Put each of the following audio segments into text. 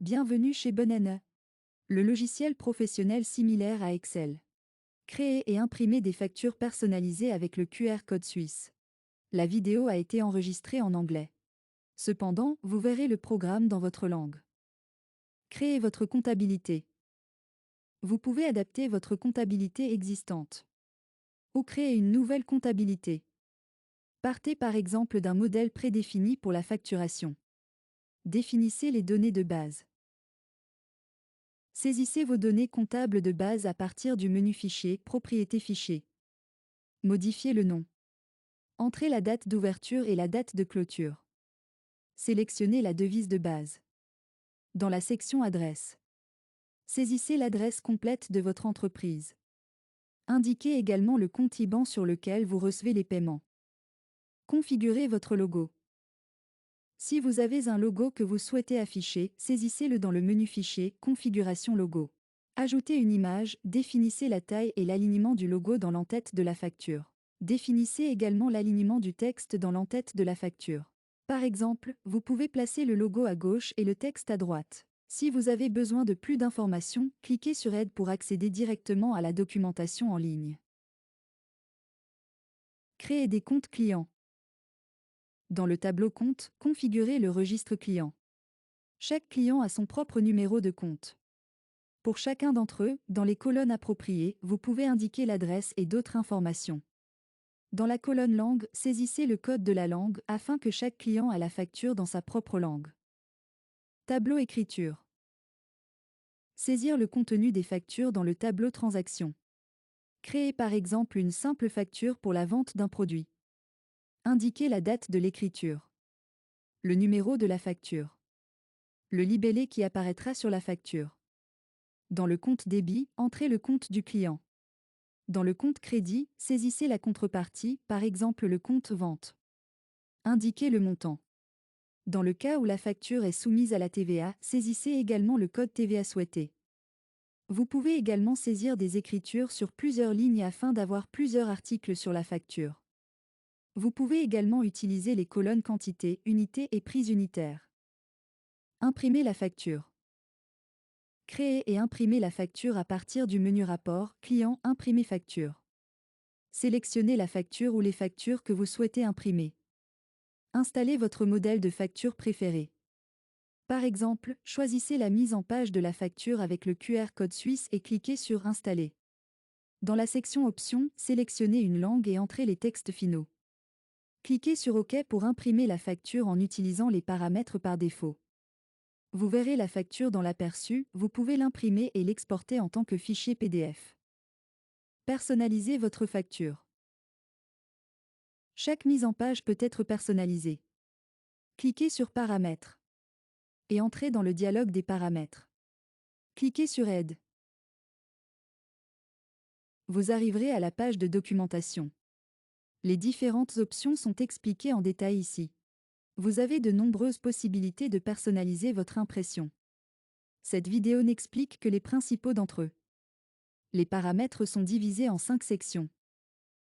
Bienvenue chez Bonana, le logiciel professionnel similaire à Excel. Créer et imprimer des factures personnalisées avec le QR code suisse. La vidéo a été enregistrée en anglais. Cependant, vous verrez le programme dans votre langue. Créer votre comptabilité. Vous pouvez adapter votre comptabilité existante ou créer une nouvelle comptabilité. Partez par exemple d'un modèle prédéfini pour la facturation. Définissez les données de base. Saisissez vos données comptables de base à partir du menu Fichier, Propriétés fichier. Modifiez le nom. Entrez la date d'ouverture et la date de clôture. Sélectionnez la devise de base. Dans la section Adresse, saisissez l'adresse complète de votre entreprise. Indiquez également le compte IBAN sur lequel vous recevez les paiements. Configurez votre logo. Si vous avez un logo que vous souhaitez afficher, saisissez-le dans le menu Fichier, Configuration logo. Ajoutez une image, définissez la taille et l'alignement du logo dans l'entête de la facture. Définissez également l'alignement du texte dans l'entête de la facture. Par exemple, vous pouvez placer le logo à gauche et le texte à droite. Si vous avez besoin de plus d'informations, cliquez sur Aide pour accéder directement à la documentation en ligne. Créer des comptes clients. Dans le tableau Compte, configurez le registre client. Chaque client a son propre numéro de compte. Pour chacun d'entre eux, dans les colonnes appropriées, vous pouvez indiquer l'adresse et d'autres informations. Dans la colonne Langue, saisissez le code de la langue afin que chaque client ait la facture dans sa propre langue. Tableau Écriture. Saisir le contenu des factures dans le tableau Transactions. Créer par exemple une simple facture pour la vente d'un produit. Indiquez la date de l'écriture. Le numéro de la facture. Le libellé qui apparaîtra sur la facture. Dans le compte débit, entrez le compte du client. Dans le compte crédit, saisissez la contrepartie, par exemple le compte vente. Indiquez le montant. Dans le cas où la facture est soumise à la TVA, saisissez également le code TVA souhaité. Vous pouvez également saisir des écritures sur plusieurs lignes afin d'avoir plusieurs articles sur la facture. Vous pouvez également utiliser les colonnes quantité, unité et prix unitaire. Imprimer la facture. Créer et imprimer la facture à partir du menu Rapport, Client, Imprimer facture. Sélectionnez la facture ou les factures que vous souhaitez imprimer. Installez votre modèle de facture préféré. Par exemple, choisissez la mise en page de la facture avec le QR code suisse et cliquez sur Installer. Dans la section Options, sélectionnez une langue et entrez les textes finaux. Cliquez sur OK pour imprimer la facture en utilisant les paramètres par défaut. Vous verrez la facture dans l'aperçu, vous pouvez l'imprimer et l'exporter en tant que fichier PDF. Personnalisez votre facture. Chaque mise en page peut être personnalisée. Cliquez sur Paramètres et entrez dans le dialogue des paramètres. Cliquez sur Aide. Vous arriverez à la page de documentation. Les différentes options sont expliquées en détail ici. Vous avez de nombreuses possibilités de personnaliser votre impression. Cette vidéo n'explique que les principaux d'entre eux. Les paramètres sont divisés en 5 sections.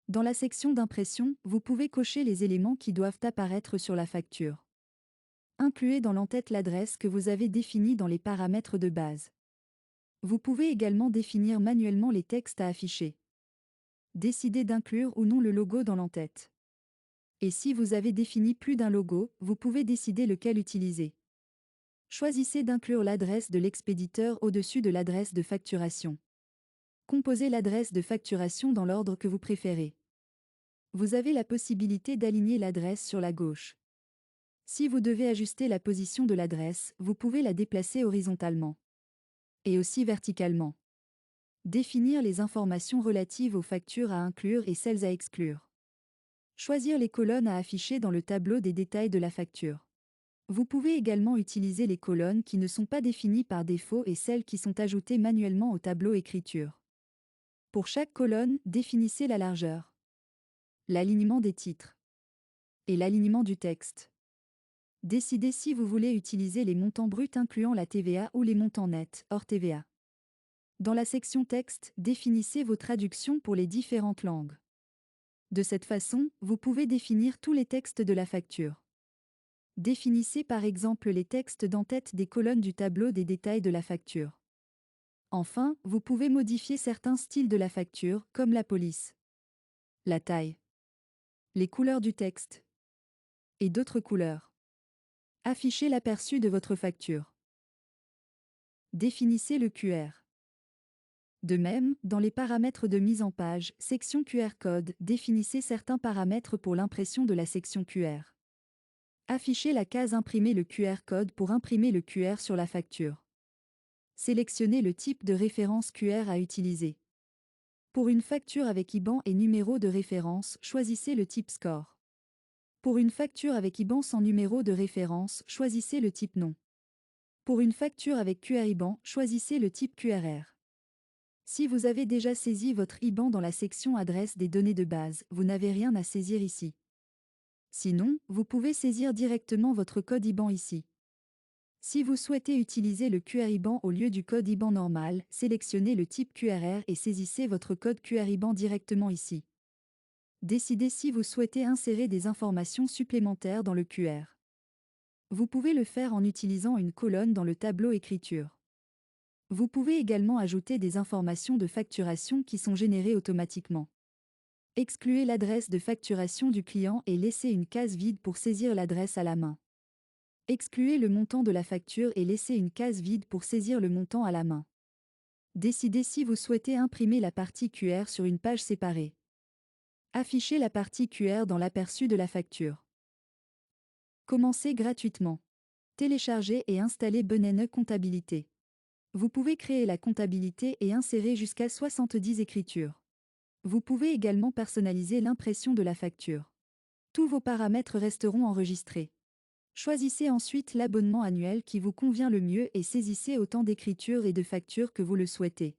Dans la section d'impression, vous pouvez cocher les éléments qui doivent apparaître sur la facture. Incluez dans l'entête l'adresse que vous avez définie dans les paramètres de base. Vous pouvez également définir manuellement les textes à afficher. Décidez d'inclure ou non le logo dans l'entête. Et si vous avez défini plus d'un logo, vous pouvez décider lequel utiliser. Choisissez d'inclure l'adresse de l'expéditeur au-dessus de l'adresse de facturation. Composez l'adresse de facturation dans l'ordre que vous préférez. Vous avez la possibilité d'aligner l'adresse sur la gauche. Si vous devez ajuster la position de l'adresse, vous pouvez la déplacer horizontalement. Et aussi verticalement. Définir les informations relatives aux factures à inclure et celles à exclure. Choisir les colonnes à afficher dans le tableau des détails de la facture. Vous pouvez également utiliser les colonnes qui ne sont pas définies par défaut et celles qui sont ajoutées manuellement au tableau écriture. Pour chaque colonne, définissez la largeur, l'alignement des titres et l'alignement du texte. Décidez si vous voulez utiliser les montants bruts incluant la TVA ou les montants nets, hors TVA. Dans la section Texte, définissez vos traductions pour les différentes langues. De cette façon, vous pouvez définir tous les textes de la facture. Définissez par exemple les textes d'en-tête des colonnes du tableau des détails de la facture. Enfin, vous pouvez modifier certains styles de la facture, comme la police, la taille, les couleurs du texte et d'autres couleurs. Affichez l'aperçu de votre facture. Définissez le QR. De même, dans les paramètres de mise en page, section QR code, définissez certains paramètres pour l'impression de la section QR. Affichez la case Imprimer le QR code pour imprimer le QR sur la facture. Sélectionnez le type de référence QR à utiliser. Pour une facture avec IBAN et numéro de référence, choisissez le type score. Pour une facture avec IBAN sans numéro de référence, choisissez le type non. Pour une facture avec QR IBAN, choisissez le type QRR. Si vous avez déjà saisi votre IBAN dans la section adresse des données de base, vous n'avez rien à saisir ici. Sinon, vous pouvez saisir directement votre code IBAN ici. Si vous souhaitez utiliser le QR IBAN au lieu du code IBAN normal, sélectionnez le type QRR et saisissez votre code QR IBAN directement ici. Décidez si vous souhaitez insérer des informations supplémentaires dans le QR. Vous pouvez le faire en utilisant une colonne dans le tableau écriture. Vous pouvez également ajouter des informations de facturation qui sont générées automatiquement. Excluez l'adresse de facturation du client et laissez une case vide pour saisir l'adresse à la main. Excluez le montant de la facture et laissez une case vide pour saisir le montant à la main. Décidez si vous souhaitez imprimer la partie QR sur une page séparée. Affichez la partie QR dans l'aperçu de la facture. Commencez gratuitement. Téléchargez et installez Benene Comptabilité. Vous pouvez créer la comptabilité et insérer jusqu'à 70 écritures. Vous pouvez également personnaliser l'impression de la facture. Tous vos paramètres resteront enregistrés. Choisissez ensuite l'abonnement annuel qui vous convient le mieux et saisissez autant d'écritures et de factures que vous le souhaitez.